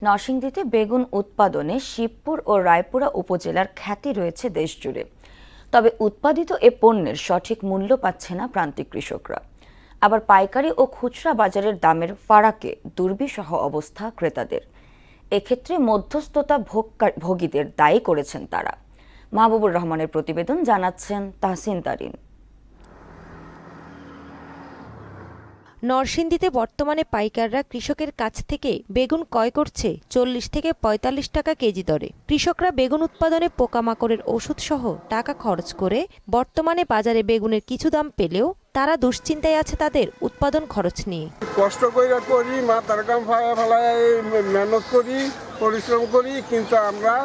নরসিংদীতে বেগুন উৎপাদনে শিবপুর ও রায়পুরা উপজেলার খ্যাতি রয়েছে দেশজুড়ে। তবে উৎপাদিত এ পণ্যের সঠিক মূল্য পাচ্ছে না প্রান্তিক কৃষকরা। আবার পাইকারি ও খুচরা বাজারের দামের ফারাকে দুর্বিষহ অবস্থা ক্রেতাদের। এক্ষেত্রে মধ্যস্থতা ভোগীদের দায়ী করেছেন তারা। মাহবুবুর রহমানের প্রতিবেদন, জানাচ্ছেন তাহসিন তারিন। নরসিংদীতে বর্তমানে পাইকাররা কৃষকের কাছ থেকে বেগুন ক্রয় করছে 40 থেকে 45 টাকা কেজি দরে। কৃষকরা বেগুন উৎপাদনে পোকামাকড়ের ওষুধ সহ টাকা খরচ করে বর্তমানে বাজারে বেগুনের কিছু দাম পেলেও তারা দুশ্চিন্তায় আছে তাদের উৎপাদন খরচ নিয়ে। কষ্ট করি মাথার কাম ফেলায় মেহনত করি, পরিশ্রম করি, কিন্তু আমরা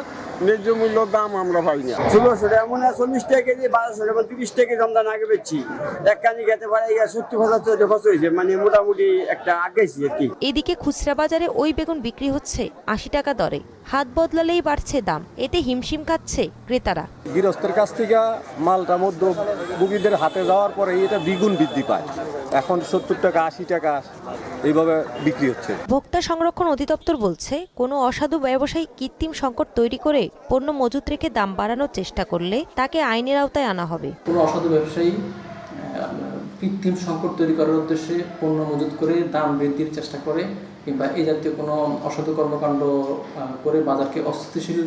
ন্যায্য মূল্য দাম আমরা পাই না। 1600 টাকা মনে হয় 40 টাকা কেজি, 1200 টাকা 30 টাকা দাম আগে বেচছি। এক কানি খেতে পারে 70,000 খরচ হয়েছে, মানে মোটামুটি একটা আগেছি আর কি। এদিকে খুচরা বাজারে ওই বেগুন বিক্রি হচ্ছে 80 টাকা দরে। হাত বদলালেই বাড়ছে দাম, এতে হিমশিম খাচ্ছে ক্রেতারা। গৃহস্থের কাছ থেকে মালটা মধ্যভোগীদের হাতে যাওয়ার পরে এটা দ্বিগুণ বৃদ্ধি পায়। এখন 70 টাকা 80 টাকা এইভাবে বিক্রি হচ্ছে। ভোক্তা সংরক্ষণ অধিদপ্তর বলছে, কোনো অসাধু ব্যবসায়ী কৃত্রিম সংকট তৈরি করে পণ্য মজুত রেখে দাম বাড়ানোর চেষ্টা করলে তাকে আইনের আওতায় আনা হবে। কোনো অসাধু ব্যবসায়ী কৃত্রিম সংকট তৈরি করার উদ্দেশ্যে পণ্য মজুত করে দাম বৃদ্ধির চেষ্টা করে কিংবা এই জাতীয় কোনো অসাধু কর্মকাণ্ড করে বাজারকে অস্থিতিশীল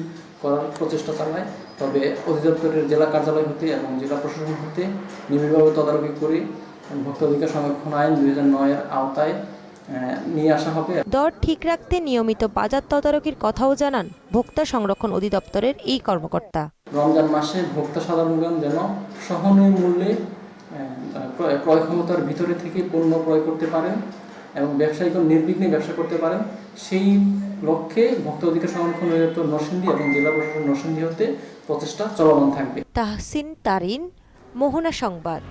করার প্রচেষ্টা চালায়, তবে অধিদপ্তরের জেলা কার্যালয় হতে এবং জেলা প্রশাসন হতে নিবিড়ভাবে তদারকি করে ভোক্তা অধিকার সংরক্ষণ আইন 2009-এর আওতায় নিয়ে আসা হবে। দর ঠিক রাখতে নিয়মিত বাজার তদারকির কথাও জানান ভোক্তা সংরক্ষণ অধিদপ্তরের এই কর্মকর্তা। রমজান মাসে ভোক্তা সাধারণগণ যেন সহনীয় মূল্যে ক্রয় ক্ষমতার ভিতরে থেকে পণ্য ক্রয় করতে পারেন এবং ব্যবসায়ীগণ নির্বিঘ্নে ব্যবসা করতে পারেন, সেই লক্ষ্যে ভোক্তা অধিকার সংরক্ষণ অধিদপ্তর নরসিংদী এবং জেলা প্রশাসন নরসিংদী হতে প্রচেষ্টা চলমান থাকবে। তাহসিন তারিন, মোহনা সংবাদ।